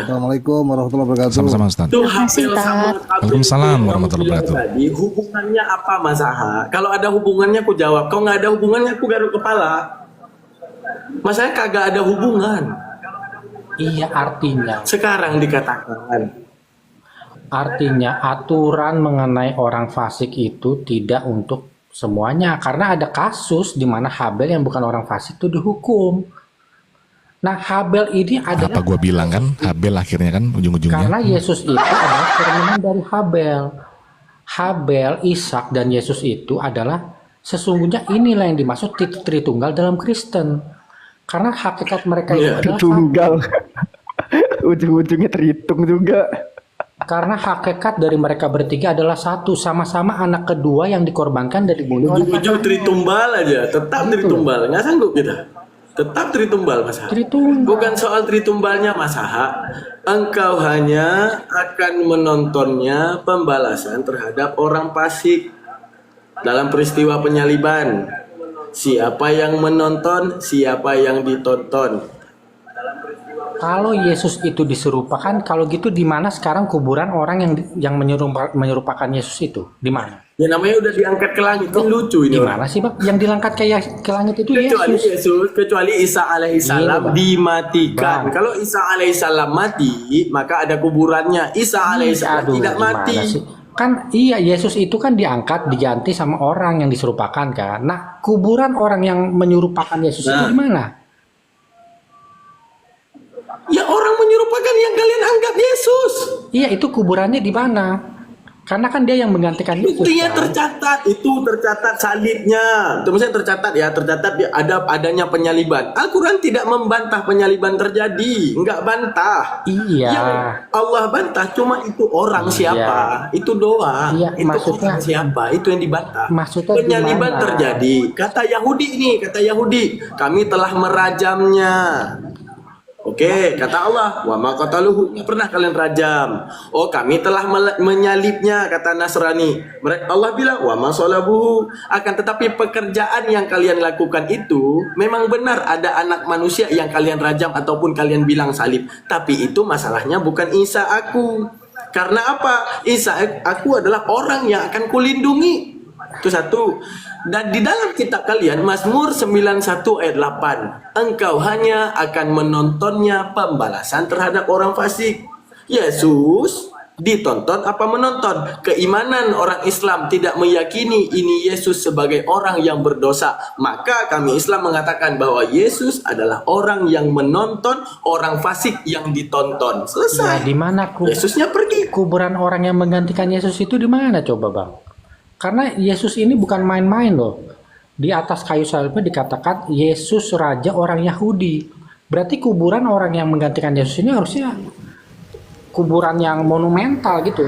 Assalamualaikum warahmatullahi wabarakatuh. Sama-sama Ustaz. Itu Habel sama Waalaikumsalam warahmatullahi wabarakatuh. tadi hubungannya apa Mas Aha? Kalau ada hubungannya aku jawab, kalau nggak ada hubungannya aku garuk kepala. Masalahnya kagak ada hubungan. Iya, artinya. Sekarang dikatakan. Artinya aturan mengenai orang fasik itu tidak untuk semuanya, karena ada kasus di mana Habel yang bukan orang fasik itu dihukum. Nah, Habel ini adalah Apa gue bilang kan, Habel akhirnya kan ujung-ujungnya. karena Yesus itu adalah keturunan dari Habel. Habel, Ishak, dan Yesus itu adalah sesungguhnya inilah yang dimaksud Tritunggal dalam Kristen. Karena hakikat mereka itu adalah Tunggal. Ujung-ujungnya terhitung juga. karena hakikat dari mereka bertiga adalah satu, sama-sama anak kedua yang dikorbankan dari bunuh oleh Ujung-ujung tritumbal aja, tetap tritumbal. Nggak sanggup kita. Tetap tritumbal, Mas Ha. Tritumbal. Bukan soal tritumbalnya, Mas Ha. Engkau hanya akan menontonnya pembalasan terhadap orang fasik dalam peristiwa penyaliban. Siapa yang menonton, siapa yang ditonton. Kalau Yesus itu diserupakan, kalau gitu di mana sekarang kuburan orang yang menyerupakan Yesus itu? Di mana? Ya namanya udah diangkat ke langit, kan lucu ini. Di mana sih, Bang? Yang diangkat ke langit itu Kecuali Yesus. kecuali Isa alaihissalam Iya, Bang. dimatikan. Bang. Kalau Isa alaihissalam mati, maka ada kuburannya. Isa alaihissalam Aduh, tidak gimana mati. sih? Kan iya, Yesus itu kan diangkat, diganti sama orang yang diserupakan kan. Nah, kuburan orang yang menyerupakan Yesus itu di mana? Ya orang menyerupakan yang kalian anggap Yesus. Iya, itu kuburannya di mana? Karena kan dia yang menggantikan Yesus. Buktinya kan? tercatat salibnya. Itu maksudnya tercatat adanya penyaliban. Al-Quran tidak membantah penyaliban terjadi, enggak bantah. Iya. Yang Allah bantah cuma itu orang siapa, itu doang. Iya, itu maksudnya- orang siapa, itu yang dibantah. Maksudnya Penyaliban gimana? terjadi. Kata Yahudi, kami telah merajamnya. Oke, kata Allah, wa ma qataluhu, nggak pernah kalian rajam. Oh, kami telah menyalibnya, kata Nasrani. Allah bilang, wa ma salabuhu. Akan tetapi pekerjaan yang kalian lakukan itu memang benar ada anak manusia yang kalian rajam ataupun kalian bilang salib. Tapi itu masalahnya bukan Isa aku. Karena apa? Isa aku adalah orang yang akan kulindungi. Itu satu. Dan di dalam kitab kalian Mazmur 91 ayat 8, engkau hanya akan menontonnya pembalasan terhadap orang fasik. Yesus ditonton apa menonton? Keimanan orang Islam tidak meyakini ini Yesus sebagai orang yang berdosa. Maka kami Islam mengatakan bahwa Yesus adalah orang yang menonton orang fasik yang ditonton. Ya, Selesai. di mana Yesusnya pergi. kuburan orang yang menggantikan Yesus itu di mana coba, Bang? Karena Yesus ini bukan main-main loh. Di atas kayu salibnya dikatakan Yesus raja orang Yahudi. Berarti kuburan orang yang menggantikan Yesus ini harusnya kuburan yang monumental gitu.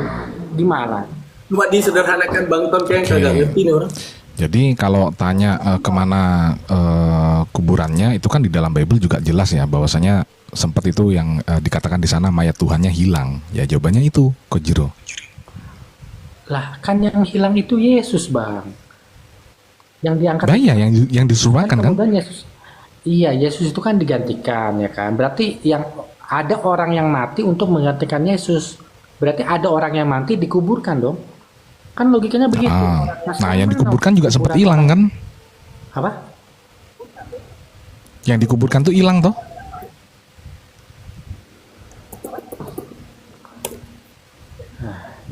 Di mana? Cuma disederhanakan Bang Ton, kayak kagak ngerti nih orang. Jadi kalau tanya kemana kuburannya, itu kan di dalam Bible juga jelas ya, bahwasanya sempat itu yang dikatakan di sana mayat Tuhannya hilang. Ya jawabannya itu, Kojiro. Lah, kan yang hilang itu Yesus, Bang. Yang diangkat. Nah iya, yang disuruhkan kan? Kemudian Yesus. Iya, Yesus itu kan digantikan ya kan. Berarti yang ada orang yang mati untuk menggantikan Yesus. Berarti ada orang yang mati dikuburkan dong. Kan logikanya begitu. Nah, yang dikuburkan juga sempat hilang kan? Apa? Yang dikuburkan tuh hilang toh?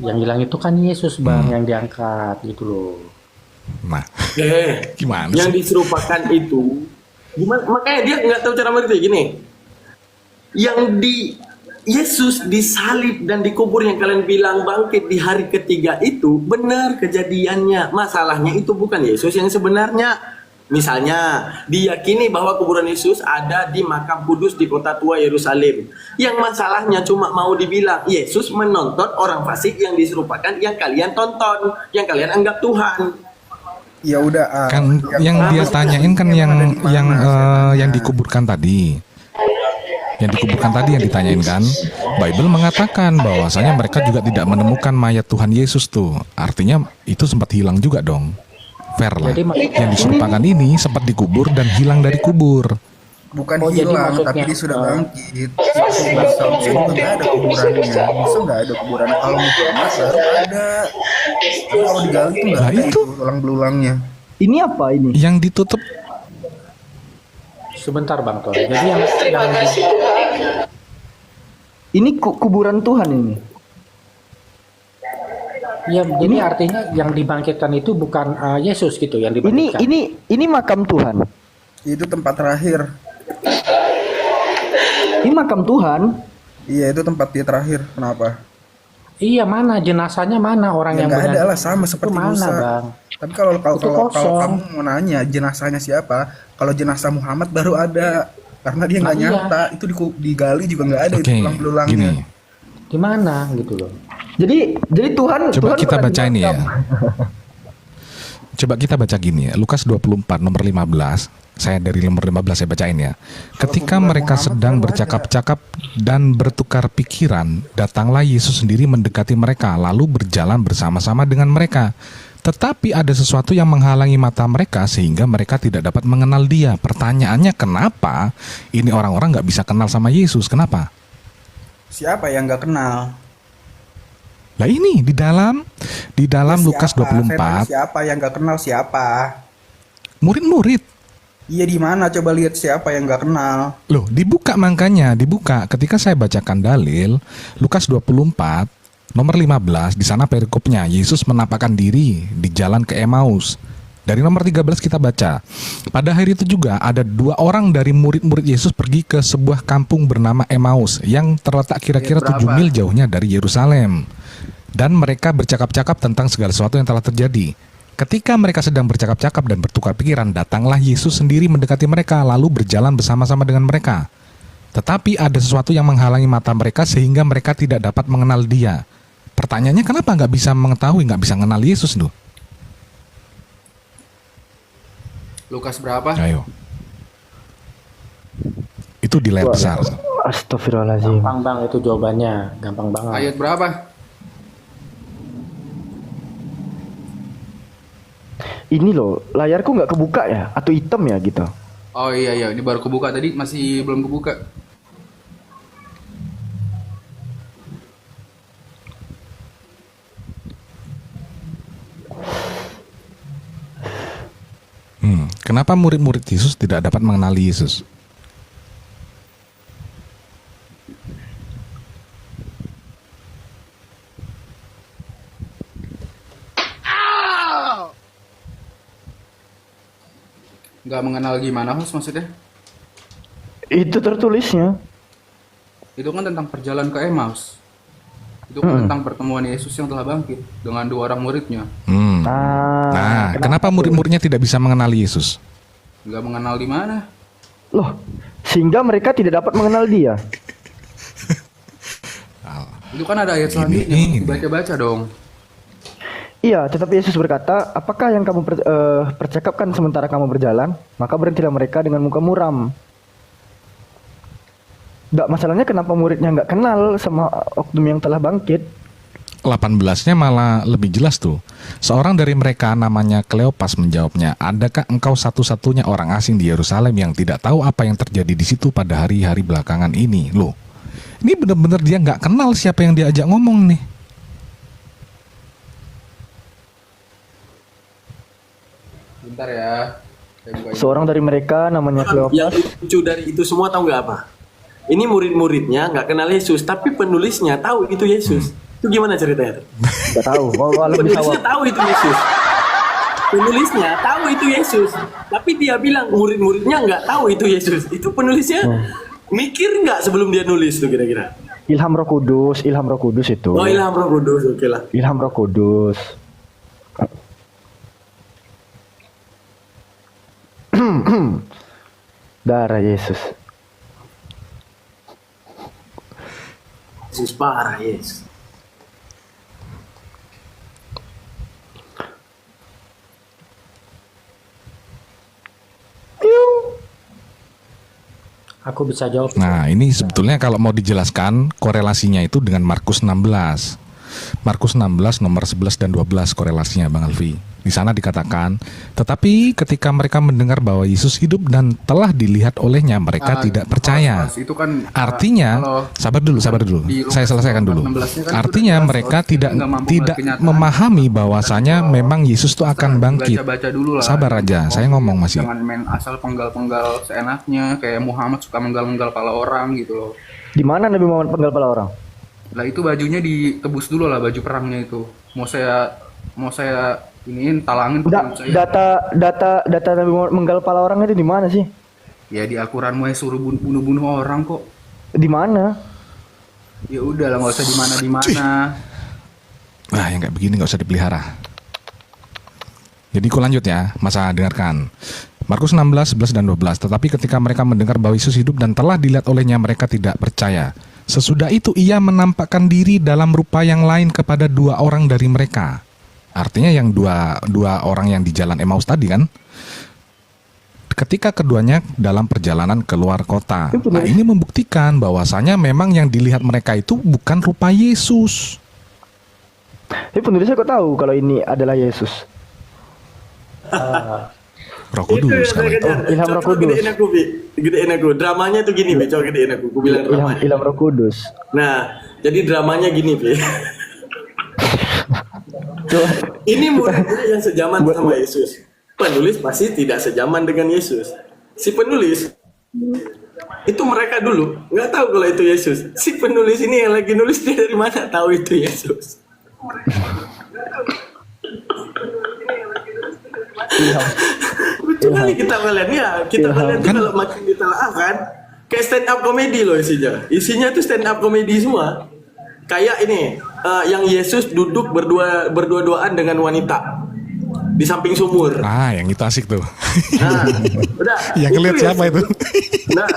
Yang hilang itu kan Yesus, Bang, yang diangkat gitu loh. Nah, gimana Yang sih? diserupakan itu gimana? Makanya dia nggak tahu cara mengerti gini. Yang di Yesus disalib dan dikubur yang kalian bilang bangkit di hari ketiga itu benar kejadiannya. Masalahnya itu bukan Yesus yang sebenarnya. Misalnya, diyakini bahwa kuburan Yesus ada di makam kudus di kota tua Yerusalem. Yang masalahnya cuma mau dibilang, Yesus menonton orang fasik yang diserupakan yang kalian tonton, yang kalian anggap Tuhan. Ya udah Kan yang dia tanyain kan yang dikuburkan tadi. Yang dikuburkan tadi yang ditanyain kan. Bible mengatakan bahwasanya mereka juga tidak menemukan mayat Tuhan Yesus tuh. Artinya itu sempat hilang juga dong. Fair lah. Jadi Yang diserupakan ini sempat dikubur dan hilang dari kubur. bukan Oh, jadi hilang, maksudnya- tapi dia sudah bangkit. Bisa juga nggak ada kuburannya. Bisa nggak ada kuburannya. Kalau Muhammad baru ada. Tapi kalau digali tuh nggak Nah, ada itu. itu tulang belulangnya. Ini apa ini? Yang ditutup Sebentar, Bang Tor. Jadi yang Ini kuburan Tuhan ini. ya, jadi artinya yang dibangkitkan itu bukan Yesus gitu yang dibangkitkan. Ini makam Tuhan. Itu tempat terakhir. Ini makam Tuhan. Iya, itu tempat dia terakhir. Kenapa? Iya, mana jenazahnya, mana orang Ya yang nggak ada benar? lah, sama Itu seperti mana, Musa. Bang? Tapi kalau kalau Itu kalau, kalau kosong. kamu mau nanya jenazahnya siapa, kalau jenazah Muhammad baru ada. Karena dia nggak Nah, iya. nyata, itu digali juga nggak ada Oke, itu tulang-tulangnya. gini. Di mana gitu loh. Jadi Tuhan Coba Tuhan kita bukan baca ini ya. Coba kita baca gini ya. Lukas 24 nomor 15. Saya dari nomor 15 saya bacain ya. Ketika mereka sedang bercakap-cakap dan bertukar pikiran, datanglah Yesus sendiri mendekati mereka lalu berjalan bersama-sama dengan mereka. Tetapi ada sesuatu yang menghalangi mata mereka sehingga mereka tidak dapat mengenal dia. Pertanyaannya kenapa ini orang-orang nggak bisa kenal sama Yesus? Kenapa? Siapa yang nggak kenal? Lah ini di dalam Lukas Siapa? Saya tanya 24 siapa yang nggak kenal siapa? murid-murid. Iya di mana? Coba lihat siapa yang nggak kenal. Loh, dibuka makanya, dibuka. Ketika saya bacakan dalil Lukas 24 nomor 15, di sana perikopnya Yesus menampakkan diri di jalan ke Emmaus. Dari nomor 13 kita baca, pada hari itu juga ada 2 orang dari murid-murid Yesus pergi ke sebuah kampung bernama Emmaus yang terletak kira-kira 7 mil jauhnya dari Yerusalem. Dan mereka bercakap-cakap tentang segala sesuatu yang telah terjadi. Ketika mereka sedang bercakap-cakap dan bertukar pikiran, datanglah Yesus sendiri mendekati mereka lalu berjalan bersama-sama dengan mereka. Tetapi ada sesuatu yang menghalangi mata mereka sehingga mereka tidak dapat mengenal dia. Pertanyaannya kenapa nggak bisa mengetahui, nggak bisa mengenal Yesus loh? Lukas berapa? Ayo. Itu di layar besar. Astagfirullahaladzim. Gampang bang itu jawabannya, gampang banget. Ayat berapa? Ini loh, layarku nggak kebuka ya? Atau hitam ya gitu? Oh iya iya, ini baru kebuka tadi, masih belum kebuka. Kenapa murid-murid Yesus tidak dapat mengenali Yesus? Nggak mengenal gimana, Hus, maksudnya? Itu tertulisnya. Itu kan tentang perjalanan ke Emmaus. Itu kan tentang pertemuan Yesus yang telah bangkit dengan 2 orang muridnya. Nah, kenapa murid-muridnya tidak bisa mengenali Yesus? Nggak mengenal di mana? Loh, sehingga mereka tidak dapat mengenal dia. Itu kan ada ayat selanjutnya, baca-baca dong. Iya, tetapi Yesus berkata, apakah yang kamu percakapkan sementara kamu berjalan? Maka berhentilah mereka dengan muka muram. Nggak, masalahnya kenapa muridnya nggak kenal sama oknum yang telah bangkit? 18-nya malah lebih jelas tuh. Seorang dari mereka namanya Kleopas menjawabnya, adakah engkau satu-satunya orang asing di Yerusalem yang tidak tahu apa yang terjadi di situ pada hari-hari belakangan ini? Loh, ini benar-benar dia nggak kenal siapa yang diajak ngomong nih. Bentar ya. Seorang dari mereka namanya Kleopas. Yang lucu dari itu semua tahu nggak apa? Ini murid-muridnya nggak kenal Yesus, tapi penulisnya tahu itu Yesus. Itu gimana ceritanya? Nggak tahu. Penulisnya tahu itu Yesus. Penulisnya tahu itu Yesus, tapi dia bilang murid-muridnya nggak tahu itu Yesus. Itu penulisnya mikir nggak sebelum dia nulis tuh kira-kira? Ilham Roh Kudus itu. Oh, ilham Roh Kudus, oke lah. Ilham Roh Kudus. Darah Yesus. Yesus parah, yes. Aku bisa jawab. Nah, ini sebetulnya kalau mau dijelaskan korelasinya itu dengan Markus 16. Markus 16 nomor 11 dan 12 korelasinya Bang Alfi. Di sana dikatakan, tetapi ketika mereka mendengar bahwa Yesus hidup dan telah dilihat olehnya, mereka tidak percaya. Itu kan Artinya, sabar dulu. Saya selesaikan dulu. Artinya mereka tidak memahami bahwasanya memang Yesus itu akan bangkit. Baca-baca dulu lah. Sabar aja, saya ngomong masih. Jangan main asal penggal-penggal seenaknya, kayak Muhammad suka menggal-menggal kepala orang gitu loh. Di mana Nabi Muhammad penggal kepala orang? Lah itu bajunya ditebus dulu lah, baju perangnya itu. Mau saya iniin talangin Data Nabi Muhammad menggal kepala orang itu di mana sih? Ya di Al-Qur'an mau suruh bunuh-bunuh orang kok. Di mana? Ya udah lah, nggak usah di mana. Wah, yang kayak begini nggak usah dipelihara. Jadi aku lanjut ya, masa dengarkan. Markus 16, 11 dan 12. Tetapi ketika mereka mendengar bahwa Yesus hidup dan telah dilihat olehnya, mereka tidak percaya. Sesudah itu ia menampakkan diri dalam rupa yang lain kepada 2 orang dari mereka. Artinya yang dua orang yang di jalan Emmaus tadi kan. Ketika keduanya dalam perjalanan keluar kota. Nah, ini membuktikan bahwasanya memang yang dilihat mereka itu bukan rupa Yesus. Tapi penulisnya kok tahu kalau ini adalah Yesus? Roh Kudus kan itu. Ilham Roh Kudus. Gedein aku. Dramanya tuh gini, Bi. Coba gedein aku. Aku bilang dramanya. Ilham Roh Kudus. Nah, jadi dramanya gini, Bi. Ini murid-murid yang sejaman sama Yesus. Penulis pasti tidak sejaman dengan Yesus. Si penulis itu mereka dulu nggak tahu kalau itu Yesus. Si penulis ini yang lagi nulis, dia dari mana tahu itu Yesus? Lucu kali kita ngeliat ya, kita ngeliat kan, kalau makin ditelaah kan, kayak stand up comedy loh isinya. Isinya tuh stand up comedy semua. Kayak ini, yang Yesus duduk berdua-duaan dengan wanita di samping sumur. Ah, yang itu asik tuh. Nah, udah. Yang ngeliat siapa itu? Nah,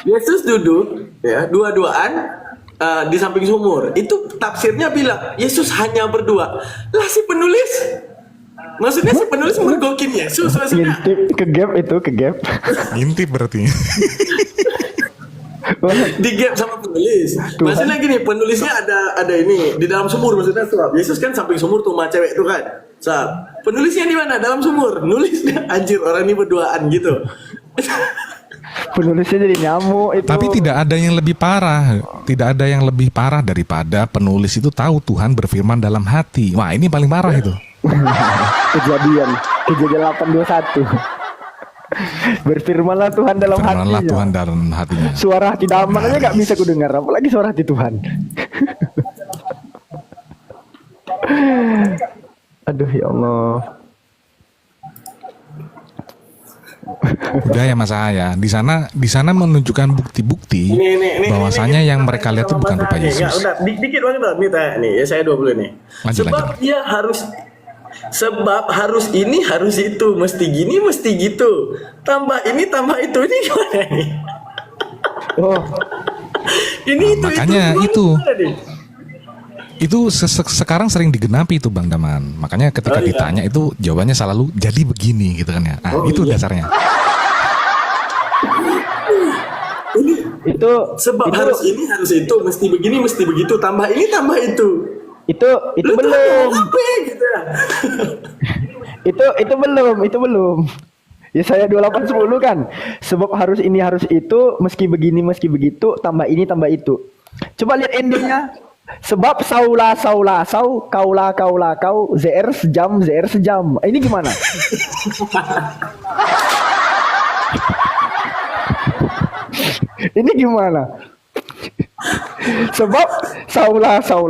Yesus duduk ya dua-duaan di samping sumur. Itu tafsirnya bilang Yesus hanya berdua. Lah si penulis, maksudnya si penulis mergokin Yesus maksudnya. Ngintip ke gap itu, ke gap. Ngintip berarti. Di gap sama penulis. Maksudnya gini, penulisnya ada ini di dalam sumur, maksudnya suap. Yesus kan samping sumur tuh sama cewek tuh kan. Suap. Penulisnya di mana? Dalam sumur. Nulisnya anjir, orang ini berduaan gitu. Penulisnya jadi nyamuk itu. Tapi tidak ada yang lebih parah. Tidak ada yang lebih parah daripada penulis itu tahu Tuhan berfirman dalam hati. Wah, ini paling parah itu. Kejadian 8:21. Berfirmanlah Tuhan dalam hatinya. Berfirmanlah Tuhan dalam hatinya. Suara hati daman aja gak bisa ku dengar, apalagi suara hati Tuhan. Aduh ya Allah. Udah ya Mas ya. Di sana menunjukkan bukti-bukti bahwasanya yang mereka lihat itu bukan rupa Yesus. Ya, udah dikit banget nih tanya nih. Ya saya 20 nih. Sebab dia harus ini harus itu, mesti gini mesti gitu, tambah ini tambah itu, ini gimana nih? Oh, ini nah, makanya itu sekarang sering digenapi itu Bang Daman. Makanya ketika ditanya itu jawabannya selalu jadi begini gitu kan ya. Nah, itu dasarnya. Itu sebab harus ini harus itu, mesti begini mesti begitu, tambah ini tambah itu. Itu belum. Gitu ya? itu belum. Ya saya 28:10 kan. Sebab harus ini harus itu, meski begini meski begitu, tambah ini tambah itu. Coba lihat endingnya. Sebab saula sau, kaula kau, zr sejam. Ini gimana? Ini gimana? Sebab saula sau,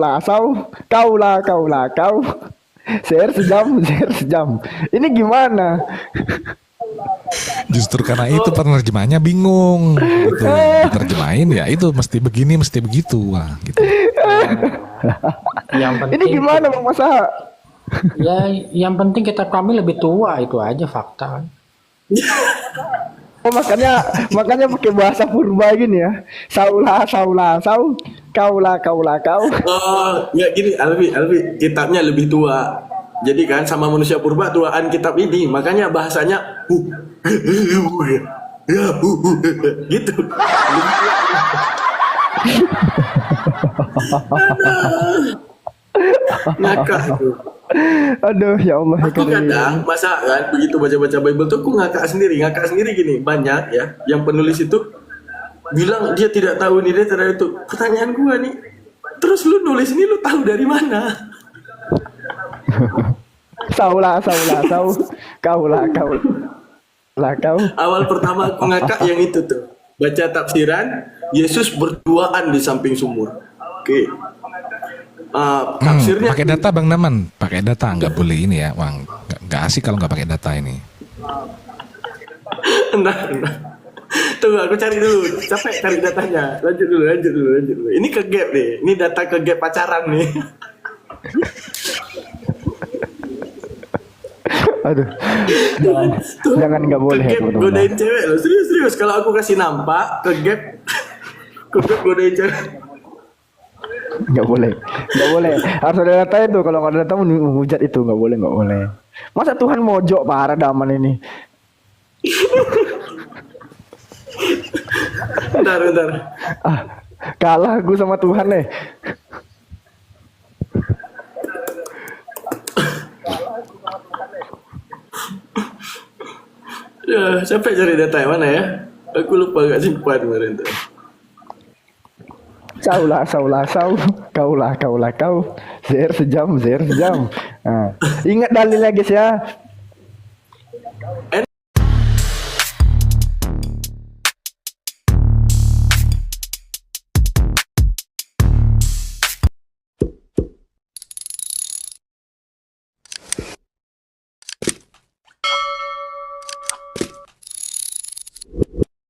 kaula kau, zr sejam. Ini gimana? Justru karena itu penerjemahnya bingung gitu. Terjemahin ya itu mesti begini mesti begitu. Wah, gitu. Ini gimana Bang Masa? Ya, yang penting kita kami lebih tua, itu aja fakta. Oh, makanya pakai bahasa purba gini ya. Saula sau, kaula kau. Oh, ya gini Alfi, kitabnya lebih tua. Jadi kan sama manusia purba tuaan kitab ini, makanya bahasanya gitu. Ngakak tuh. Aduh ya Allah. Aku kadang masa kan begitu baca Bible tuh aku ngakak sendiri gini. Banyak ya yang penulis itu bilang dia tidak tahu ini, dia tidak itu. Pertanyaan gua nih, terus lu nulis ini lu tahu dari mana? Saula sau, kaula kau. Awal pertama aku ngakak yang itu tuh. Baca tafsiran Yesus berduaan di samping sumur. Oke. Tafsirnya pakai data Bang Daman, pakai data nggak boleh ini ya, Bang. Nggak asik kalau nggak pakai data ini. Nah. Tunggu aku cari dulu, capek cari datanya. Lanjut dulu. Ini ke gap nih, ini data ke gap pacaran nih. Aduh. Jangan nggak boleh Ke gap teman-teman. godain cewek loh, serius. Kalau aku kasih nampak ke gap, godain cewek. Nggak boleh. Harus ada data itu. Kalau nggak ada data menghujat itu nggak boleh. Masa Tuhan mojok parah daman ini. Bentar. Kalah aku sama Tuhan nih. Ya, capek cari data yang mana ya? Aku lupa gak simpan kemarin tuh. Kaulah kau. Zer sejam. Nah, ingat dalilnya guys ya.